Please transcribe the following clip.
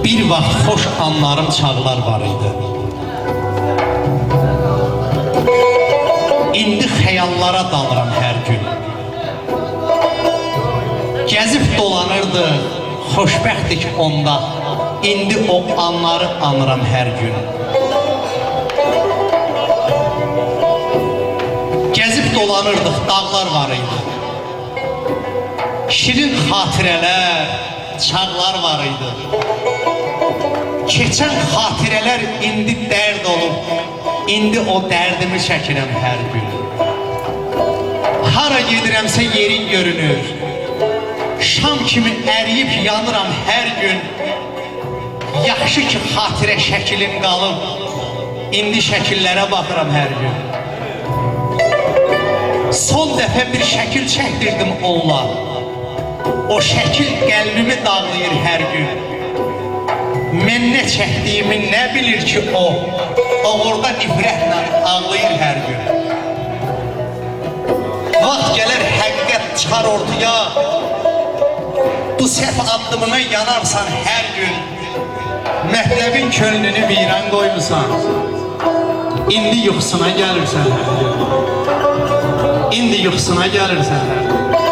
Bir vaxt xoş anlarım, çağlar var idi. İndi xəyallara dalıram hər gün. Gəzib dolanırdı, xoşbəxtlik onda. İndi o anları anıram hər gün. Gəzib dolanırdıq, dağlar var idi. Şirin xatirələr, çağlar var idi. Keçən xatirələr indi dərd olub. İndi o dərdimi çəkirəm hər gün. Hara gedirəmsə yerin görünür. Şam kimi əriyib yanıram hər gün. Yaxşı ki xatirə şəkilim qalıb. İndi şəkillərə baxıram hər gün. Son dəfə bir şəkil çəkdirdim onunla. O şəkil qəlbimi dağlayır hər gün. Mən nə çəkdiyimi nə bilir ki o orada nifrətlə ağlayır hər gün. Vaxt gələr həqiqət çıxar ortaya. Bu səhv addımına yanarsan hər gün. Məhləbin könlünü viran qoymusan. İndi yuxusuna gəlirsən hər gün. İndi yuxusuna gəlirsən hər gün.